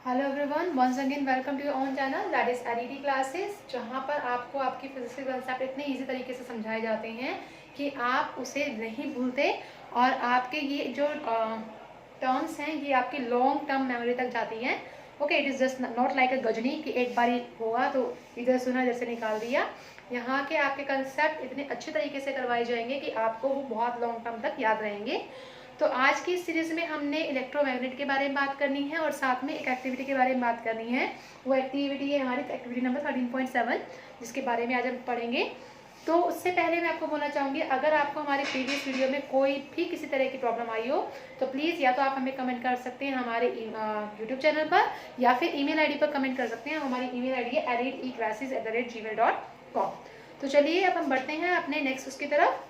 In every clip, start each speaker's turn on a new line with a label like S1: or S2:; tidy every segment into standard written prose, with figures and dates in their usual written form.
S1: Hello everyone, once again welcome to your own channel that is LED classes, जहां पर आपको आपकी physics के कंसेप्ट इतने इजी तरीके से समझाए जाते हैं कि आप उसे नहीं भूलते और आपके ये जो टर्म्स हैं ये आपकी लॉन्ग टर्म मेमोरी तक जाती हैं। Okay, it is just not like a Ghajini कि एक बार हुआ तो इधर सुना इधर से निकाल दिया। यहाँ के आपके कंसेप्ट इतने अच्छे तरीके से करवाए जाएंगे कि आपको वो बहुत लॉन्ग टर्म तक याद रहेंगे। तो आज की इस सीरीज में हमने इलेक्ट्रोमैग्नेट के बारे में बात करनी है और साथ में एक एक्टिविटी के बारे में बात करनी है। वो एक्टिविटी है हमारी एक्टिविटी नंबर 13.7, जिसके बारे में आज हम पढ़ेंगे। तो उससे पहले मैं आपको बोलना चाहूँगी, अगर आपको हमारे प्रीवियस वीडियो में कोई भी किसी तरह की प्रॉब्लम आई हो तो प्लीज़ या तो आप हमें कमेंट कर सकते हैं हमारे यूट्यूब चैनल पर, या फिर ईमेल आईडी पर कमेंट कर सकते हैं। हमारी ईमेल आईडी है edeclasses@gmail.com। तो चलिए अब हम बढ़ते हैं अपने नेक्स्ट उसकी तरफ।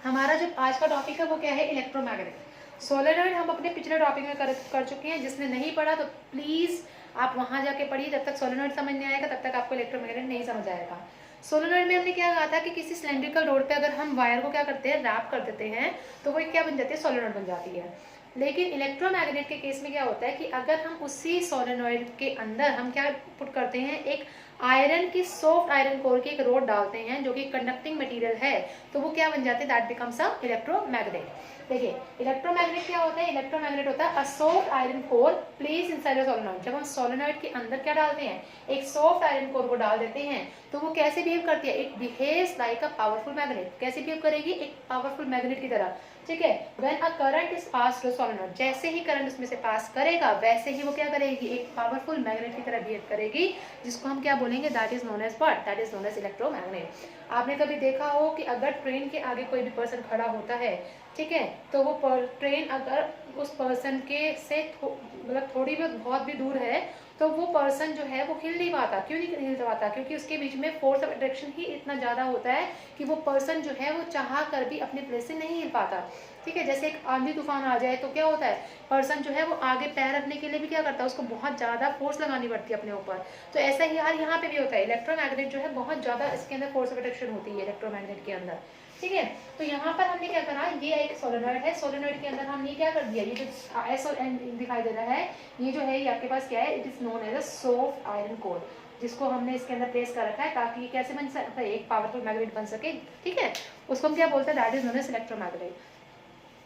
S1: हमारा जो आज का टॉपिक है वो क्या है? इलेक्ट्रोमैग्नेट। सोलेनॉइड हम अपने पिछले टॉपिक में कर चुके हैं। जिसने नहीं पढ़ा तो प्लीज़ आप वहाँ जाके पढ़िए। जब तक सोलेनॉइड समझ नहीं आएगा तब तक आपको इलेक्ट्रोमैग्नेट नहीं समझ आएगा। सोलेनॉइड में हमने क्या कहा था कि किसी सिलेंड्रिकल रोड पे अगर हम वायर को क्या करते हैं, रैप कर देते हैं, तो वो क्या बन जाती है? सोलेनॉइड बन जाती है। लेकिन इलेक्ट्रोमैग्नेट के केस में क्या होता है कि अगर हम उसी सोलेनॉइड के अंदर हम क्या पुट करते हैं, एक आयरन की सॉफ्ट आयरन कोर की एक रोड डालते हैं जो कि कंडक्टिंग मटेरियल है, तो वो क्या बन जाते हैं? That becomes a electromagnet. देखिए, इलेक्ट्रोमैग्नेट क्या होता है? इलेक्ट्रोमैग्नेट होता है अ soft iron core place inside a solenoid. जब हम सोलेनॉइड के अंदर क्या डालते हैं, एक सॉफ्ट आयरन कोर को डाल देते हैं, तो वो कैसे बिहेव करती है? It behaves like a powerful magnet. कैसे बिहेव करेगी? एक पावरफुल मैग्नेट की तरह। ठीक है, when a current is pass through solenoid, जैसे ही करंट उसमें से पास करेगा वैसे ही वो क्या करेगी? एक पावरफुल मैग्नेट की तरह बिहेव करेगी, जिसको हम क्या बोलेंगे? That is known as what? That is known as electromagnet. आपने कभी देखा हो कि अगर ट्रेन के आगे कोई भी पर्सन खड़ा होता है, ठीक है, तो वो ट्रेन अगर उस पर्सन के से मतलब थोड़ी बहुत भी दूर है, तो वो पर्सन जो है वो हिल नहीं पाता। क्यों नहीं हिल पाता? क्योंकि उसके बीच में फोर्स ऑफ अट्रैक्शन ही इतना ज़्यादा होता है कि वो पर्सन जो है वो चाह कर भी अपने प्लेस से नहीं हिल पाता। ठीक है, जैसे एक आंधी तूफान आ जाए तो क्या होता है, पर्सन जो है वो आगे पैर रखने के लिए भी क्या करता है, उसको बहुत ज़्यादा फोर्स लगानी पड़ती है अपने ऊपर। तो ऐसा ही यार यहाँ पे भी होता है। इलेक्ट्रोमैग्नेट जो है बहुत ज़्यादा इसके अंदर फोर्स ऑफ अट्रैक्शन होती है इलेक्ट्रोमैग्नेट के अंदर। ठीक है, तो यहाँ पर हमने क्या करा, ये एक सोलेनॉइड है। सोलेनॉइड के अंदर हमने क्या कर दिया, ये जो एस और एन दिखाई दे रहा है, ये जो है ये आपके पास क्या है? It is known as a soft iron core, जिसको हमने इसके अंदर प्लेस कर रखा है ताकि ये कैसे बन सकता है? एक पावरफुल मैग्नेट बन सके। ठीक है, उसको हम क्या बोलते हैं? That is known as electromagnet.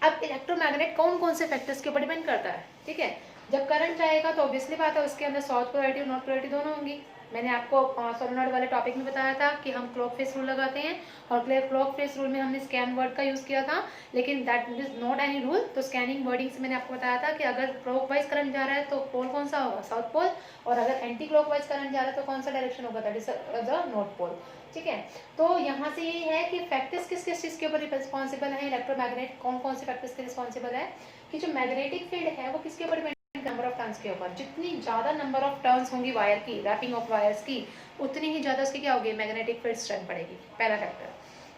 S1: अब इलेक्ट्रोमैग्नेट कौन कौन से फैक्टर्स के ऊपर डिपेंड करता है? ठीक है, जब करंट जाएगा तो ऑब्वियसली बात है उसके अंदर साउथ पोलैरिटी और नॉर्थ पोलैरिटी दोनों होंगी। मैंने आपको सोलेनॉइड वाले टॉपिक में बताया था कि हम क्लॉक फेस रूल लगाते हैं, और क्लॉक फेस रूल में हमने स्कैन वर्ड का यूज किया था, लेकिन that is not any rule. तो स्कैनिंग वर्डिंग से मैंने आपको बताया था कि अगर क्लॉक वाइज करंट जा रहा है तो पोल कौन सा होगा? South pole. और अगर एंटी क्लॉक वाइज करंट जा रहा है तो कौन सा डायरेक्शन होगा? That is the north pole. ठीक है, तो यहाँ से ये है कि फैक्टर्स किस किस चीज के ऊपर रिस्पॉन्सिबल है इलेक्ट्रोमैग्नेट, कौन कौन से फैक्टर्स के रिस्पॉन्सिबल है कि जो मैग्नेटिक फील्ड है वो किसके ऊपर डिपेंड? नंबर ऑफ टर्न्स के ऊपर। जितनी ज्यादा नंबर ऑफ टर्न्स होंगी वायर की, रैपिंग ऑफ वायर्स की, उतनी ही ज्यादा उसकी क्या होगी? मैग्नेटिक फील्ड स्ट्रेंथ बढ़ेगी। पहला फैक्टर।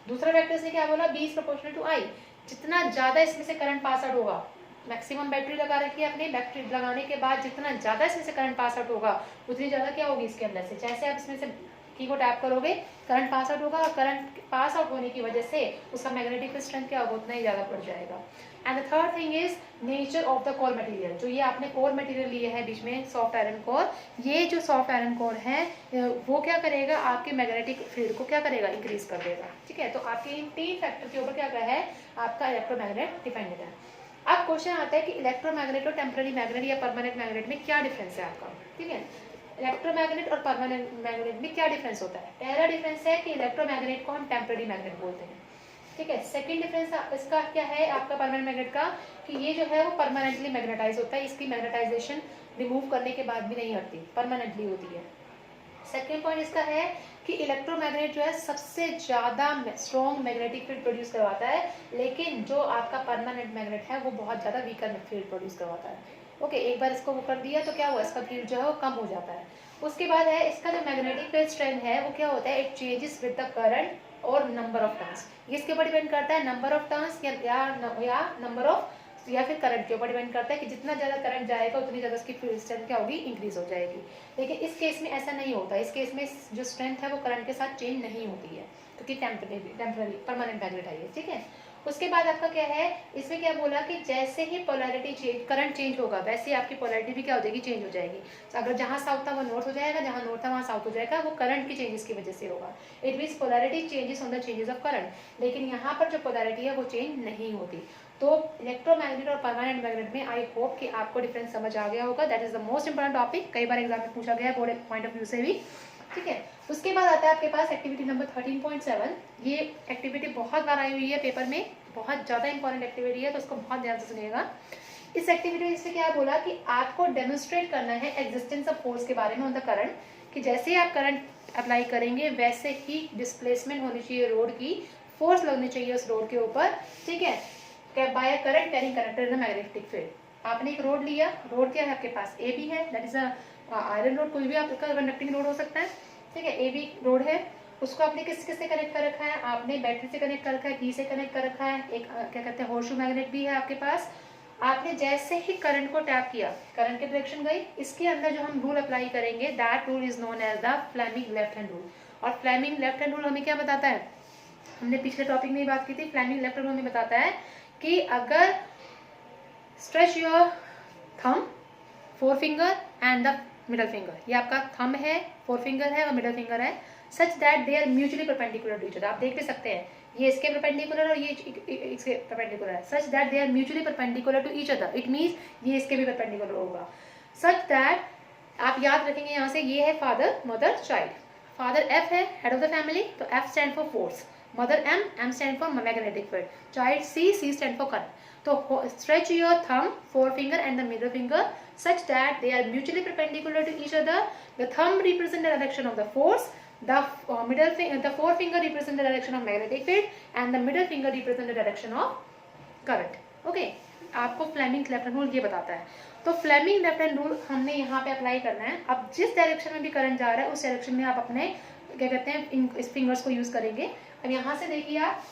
S1: दूसरा फैक्टर से क्या बोला? बी इज प्रोपोर्शनल टू आई। जितना ज्यादा इसमें से करंट पास आउट होगा, मैक्सिमम बैटरी लगा रखी है अपने, बैटरी लगाने के बाद जितना ज्यादा इसमें से करंट पास आउट होगा उतनी ज्यादा क्या होगी इसके अंदर से? जैसे आप इसमें से की को टैप करोगे, करंट पास आउट होगा, और करंट पास आउट होने की वजह से उसका मैग्नेटिक स्ट्रेंथ क्या होगा? उतना ही ज्यादा बढ़ जाएगा। And the third thing is nature of the core material. जो ये आपने कोर मटेरियल लिए है बीच में, सॉफ्ट आयरन कोर, ये जो सॉफ्ट आयरन कोर है वो क्या करेगा? आपके मैग्नेटिक फील्ड को क्या करेगा? इंक्रीज कर देगा। ठीक है, तो आपके इन तीन फैक्टर के ऊपर क्या है? आपका इलेक्ट्रोमैग्नेट डिपेंडेंट है। अब क्वेश्चन आता है कि इलेक्ट्रोमैग्नेट और टेम्पररी मैग्नेट या परमानेंट मैग्नेट में क्या डिफरेंस है आपका? ठीक है, इलेक्ट्रोमैग्नेट और परमानेंट मैग्नेट में क्या डिफरेंस होता है? पहला डिफरेंस है कि इलेक्ट्रोमैग्नेट को हम टेम्पररी मैग्नेट बोलते हैं। ठीक है, सेकंड डिफरेंस इसका क्या है आपका परमानेंट मैग्नेट का, कि ये जो है वो परमानेंटली मैग्नेटाइज होता है, इसकी मैग्नेटाइजेशन रिमूव करने के बाद भी नहीं हटती, परमानेंटली होती है। सेकेंड पॉइंट इसका है कि इलेक्ट्रोमैग्नेट जो है सबसे ज्यादा स्ट्रॉन्ग मैग्नेटिक फील्ड प्रोड्यूस करवाता है, लेकिन जो आपका परमानेंट मैग्नेट है वो बहुत ज्यादा वीकर फील्ड प्रोड्यूस करवाता है। ओके, एक बार इसको वो कर दिया तो क्या हुआ? इसका फील्ड जो है वो कम हो जाता है। उसके बाद है इसका जो मैग्नेटिक फील्ड स्ट्रेंथ है वो क्या होता है? It changes with the current और नंबर ऑफ टर्न्स। ये इसके ऊपर डिपेंड करता है, नंबर ऑफ टर्न्स या नंबर ऑफ या फिर करंट के ऊपर डिपेंड करता है कि जितना ज्यादा करंट जाएगा उतनी ज्यादा उसकी फील्ड स्ट्रेंथ क्या होगी? इंक्रीज हो जाएगी। लेकिन इस केस में ऐसा नहीं होता। इस केस में जो स्ट्रेंथ है वो करंट के साथ चेंज नहीं होती है, क्योंकि टेम्पररी परमानेंट मैग्नेट है ये। ठीक है, उसके बाद आपका क्या है, इसमें क्या बोला कि जैसे ही पोलैरिटी चेंज, करंट चेंज होगा, वैसे आपकी पोलैरिटी भी क्या हो जाएगी, चेंज हो जाएगी। तो अगर जहाँ साउथ था वो नॉर्थ हो जाएगा, जहाँ नॉर्थ था वहाँ साउथ हो जाएगा, वो करंट की चेंजेस की वजह से होगा। It means polarity changes on the changes of current. लेकिन यहाँ पर जो पोलैरिटी है वो चेंज नहीं होती। तो इलेक्ट्रोमैग्नेट और परमानेंट मैग्नेट में आई होप कि आपको डिफरेंस समझ आ गया होगा। That is the most important topic, कई बार एग्जाम में पूछा गया है बोर्ड पॉइंट ऑफ व्यू से भी, ठीक है। उसके बाद आता है आपके पास एक्टिविटी नंबर 13.7। ये एक्टिविटी बहुत बार आई हुई है पेपर में, बहुत ज़्यादा इंपॉर्टेंट एक्टिविटी है, तो उसको बहुत ध्यान से सुनिएगा। इस एक्टिविटी में इससे क्या बोला कि आपको डेमोन्स्ट्रेट करना है एग्जिस्टेंस ऑफ फोर्स के बारे में ऑन द करंट, कि जैसे ही आप करंट अप्लाई करेंगे वैसे ही डिस्प्लेसमेंट होनी चाहिए रोड की, फोर्स लगनी चाहिए उस रोड के ऊपर, ठीक है, by a current carrying conductor in the magnetic field. आपने एक रोड लिया, रोड क्या है आपके पास, ए बी है, that is a iron rod, कोई भी आपका कंडक्टिंग रोड हो सकता है, ठीक है, ए बी रोड है। उसको आपने किस से कनेक्ट कर रखा है, आपने बैटरी से कनेक्ट कर रखा है, पी से कनेक्ट कर रखा है, एक क्या कहते हैं होर्शू मैग्नेट भी है आपके पास। आपने जैसे ही करंट को टैप किया, करंट की डायरेक्शन गई, इसके अंदर जो हम रूल अप्लाई करेंगे, that rule is known as the Fleming left hand rule. और फ्लेमिंग लेफ्ट हैंड रूल हमें क्या बताता है, हमने पिछले टॉपिक में ही बात की थी, फ्लेमिंग लेफ्ट हैंड रूल हमें बताता है कि अगर stretch your thumb, four finger and the middle finger, ये आपका थंब है, फोर फिंगर है और मिडल फिंगर है, such that they are mutually perpendicular to each other. आप देख भी सकते हैं, ये इसके परपेंडिकुलर और ये इसके परपेंडिकुलर है, such that they are mutually perpendicular to each other, it means ये इसके भी परपेंडिकुलर होगा। सच दैट आप याद रखेंगे यहाँ से, ये है father mother child, father F है हेड ऑफ द फैमिली, तो F stand for force, mother M, M stand for magnetic field, child C, C stand for current. तो stretch your thumb, forefinger and the middle finger such that they are mutually perpendicular to each other. The thumb represents the direction of the force, the forefinger represents the direction of magnetic field and the middle finger represents the direction of current. Okay, आपको Fleming left hand rule ये बताता है। तो Fleming left hand rule हमने यहाँ पे apply करना है। अब जिस डायरेक्शन में भी करंट जा रहा है उस डायरेक्शन में आप अपने क्या कहते हैं इस फिंगर्स को यूज करेंगे। अब यहाँ से देखिए आप,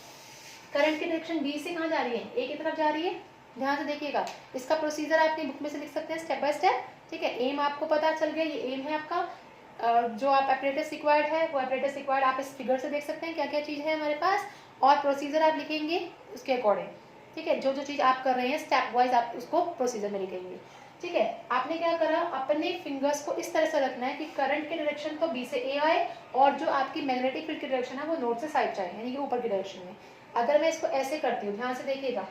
S1: करंट की डायरेक्शन बी से कहाँ जा रही है, ए की तरफ जा रही है, ध्यान से देखिएगा। इसका प्रोसीजर आप अपनी बुक में से लिख सकते हैं स्टेप बाय स्टेप, ठीक है। एम आपको पता चल गया, ये एम है आपका। जो आप एपरेटस रिक्वायर्ड है वो एपरेटस रिक्वायर्ड आप इस फिगर से देख सकते हैं क्या क्या चीज़ है हमारे पास, और प्रोसीजर आप लिखेंगे उसके अकॉर्डिंग, ठीक है। जो जो चीज़ आप कर रहे हैं स्टेप वाइज आप उसको प्रोसीजर में लिखेंगे, ठीक है। आपने क्या करा, अपने फिंगर्स को इस तरह से रखना है कि करंट की डायरेक्शन तो बी से ए आए और जो आपकी मैग्नेटिक फील्ड की डायरेक्शन है वो नॉर्थ से साइड जाए, यानी कि ऊपर की डायरेक्शन में। अगर मैं इसको ऐसे करती हूँ, ध्यान से देखिएगा,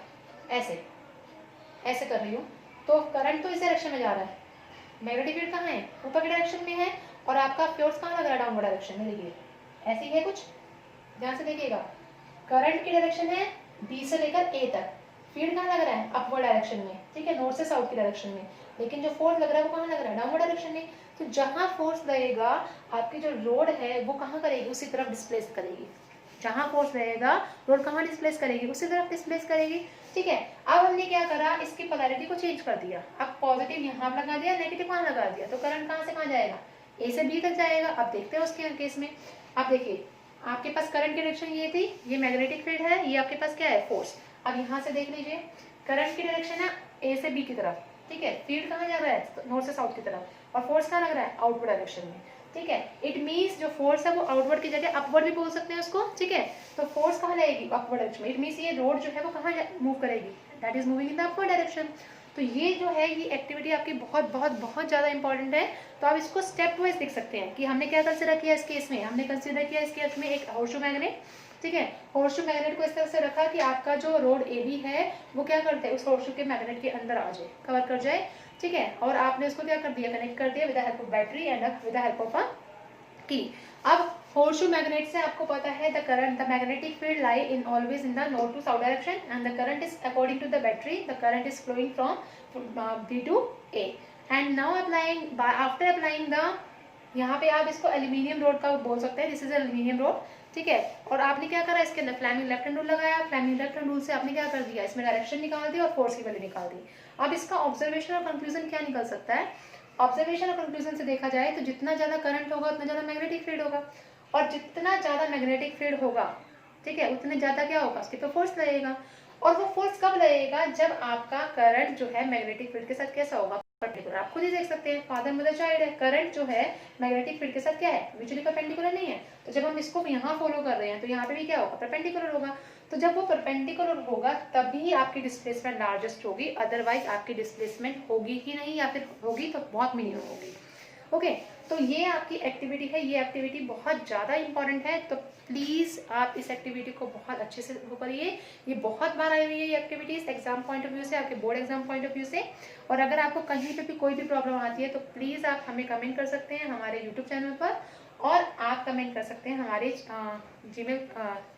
S1: ऐसे ऐसे कर रही हूँ, तो करंट तो इस डायरेक्शन में जा रहा है, मैग्नेटिक फील्ड कहाँ है, ऊपर की डायरेक्शन में है, और आपका फोर्स कहाँ लग रहा है, डाउनवर्ड डायरेक्शन में। देखिए ऐसे ही है कुछ, ध्यान से देखिएगा, करंट की डायरेक्शन है बी से लेकर ए तक, फील्ड कहाँ लग रहा है, अपवर्ड डायरेक्शन में, ठीक है, नॉर्थ से साउथ की डायरेक्शन में, लेकिन जो फोर्स लग रहा है वो कहाँ लग रहा है, डाउनवर्ड डायरेक्शन में। तो जहाँ फोर्स लगेगा आपकी जो रोड है वो कहाँ करेगी, उसी तरफ डिस्प्लेस करेगी। जहाँ फोर्स रहेगा रोड कहाँ डिस्प्लेस करेगी, उसी तरफ डिस्प्लेस करेगी, ठीक है। अब हमने क्या करा, इसकी पोलैरिटी को चेंज कर दिया। अब पॉजिटिव यहाँ लगा दिया, नेगेटिव वहाँ लगा दिया, तो करंट कहाँ से कहाँ जाएगा, ए से बी तक जाएगा। अब देखते हैं उसके केस में, अब देखिए आपके पास करंट की डायरेक्शन ये थी, ये मैग्नेटिक फील्ड है, ये आपके पास क्या है, फोर्स। अब यहाँ से देख लीजिए, करंट की डायरेक्शन है ए से बी की तरफ, ठीक है, फील्ड कहाँ जा रहा है, नॉर्थ से साउथ की तरफ, और फोर्स कहाँ लग रहा है, आउटवर्ड डायरेक्शन में, ठीक है। इट मीन्स जो फोर्स है वो आउटवर्ड की जगह अपवर्ड भी बोल सकते हैं उसको, ठीक है। तो फोर्स कहाँ लगेगी, अपवर्ड डायरेक्शन में। इट मीन्स ये रोड जो है वो कहाँ मूव करेगी, that is moving in the upward direction. तो ये जो है ये एक्टिविटी आपकी बहुत बहुत बहुत ज़्यादा इंपॉर्टेंट है। तो आप इसको स्टेप वाइज देख सकते हैं कि हमने क्या कंसिडर किया इस केस में, हमने कंसिडर किया इस केस में एक होर्शू मैग्नेट, ठीक है। होर्शू मैग्नेट को इस तरह से रखा कि आपका जो रोड ए बी है वो क्या करते हैं, उस होर्शू के मैग्नेट के अंदर आ जाए, कवर कर जाए, ठीक है। और आपने उसको क्या कर दिया, कनेक्ट कर दिया with the help of battery and with the help of a key. अब होर्शू मैग्नेट से आपको पता है the current, the magnetic field lie in always in the north to south direction and the current is according to the battery, the current is flowing from B to A. And now applying, after applying the, यहाँ पे आप इसको aluminium road का बोल सकते हैं, this is aluminium road, ठीक है। और आपने क्या करा, इसके अंदर फ्लेमिंग लेफ्ट हैंड रूल लगाया, फ्लेमिंग लेफ्ट हैंड रूल से आपने क्या कर दिया, इसमें डायरेक्शन निकाल दी और फोर्स की वैल्यू निकाल दी। अब इसका ऑब्जर्वेशन और कंक्लूजन क्या निकल सकता है, ऑब्जर्वेशन और कंक्लूजन से देखा जाए तो जितना ज़्यादा करंट होगा उतना ज़्यादा मैग्नेटिक फील्ड होगा, और जितना ज़्यादा मैग्नेटिक फील्ड होगा, ठीक है, उतने ज़्यादा क्या होगा, उसके पे फोर्स लगेगा। और वो फोर्स कब लगेगा, जब आपका करंट जो है मैग्नेटिक फील्ड के साथ कैसा होगा, परपेंडिकुलर, आप खुद ही देख सकते हैं, फादर मदर चाइल्ड है, करंट जो है मैग्नेटिक फील्ड के साथ क्या है, म्यूचुअली परपेंडिकुलर नहीं है। तो जब हम इसको यहाँ फॉलो कर रहे हैं तो यहाँ पे भी क्या होगा, परपेंडिकुलर होगा। तो जब वो परपेंडिकुलर होगा तभी आपकी डिस्प्लेसमेंट लार्जेस्ट होगी, अदरवाइज आपकी डिस्प्लेसमेंट होगी ही नहीं, या फिर होगी तो बहुत मिनिमम होगी। ओके, तो ये आपकी एक्टिविटी है, ये एक्टिविटी बहुत ज़्यादा इंपॉर्टेंट है, तो प्लीज़ आप इस एक्टिविटी को बहुत अच्छे से वो करिए। ये बहुत बार आई हुई है ये activities exam point of view से, आपके board exam point of view से। और अगर आपको कहीं पे भी कोई भी प्रॉब्लम आती है तो प्लीज़ आप हमें कमेंट कर सकते हैं हमारे यूट्यूब चैनल पर, और आप कमेंट कर सकते हैं हमारे जीमेल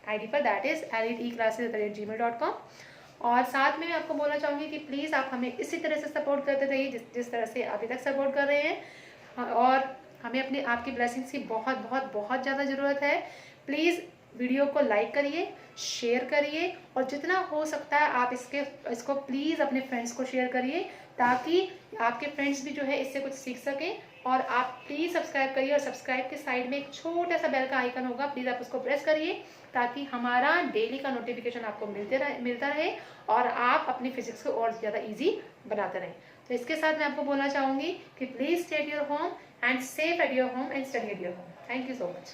S1: आईडी पर, दैट इज़ eliteclasses@gmail.com। और साथ में मैं आपको बोलना चाहूँगी कि प्लीज़ आप हमें इसी तरह से सपोर्ट करते रहिए जिस तरह से अभी तक सपोर्ट कर रहे हैं। और हमें अपने आपकी ब्लेसिंग्स की बहुत बहुत बहुत ज़्यादा ज़रूरत है। प्लीज़ वीडियो को लाइक करिए, शेयर करिए, और जितना हो सकता है आप इसको प्लीज़ अपने फ्रेंड्स को शेयर करिए, ताकि आपके फ्रेंड्स भी जो है इससे कुछ सीख सकें। और आप प्लीज़ सब्सक्राइब करिए, और सब्सक्राइब के साइड में एक छोटा सा बेल का आइकन होगा, प्लीज़ आप उसको प्रेस करिए, ताकि हमारा डेली का नोटिफिकेशन आपको मिलता रहे और आप अपनी फिजिक्स को और ज़्यादा ईजी बनाते रहें। तो इसके साथ मैं आपको बोलना चाहूँगी कि please stay at your home and safe at your home and study at your home. Thank you so much.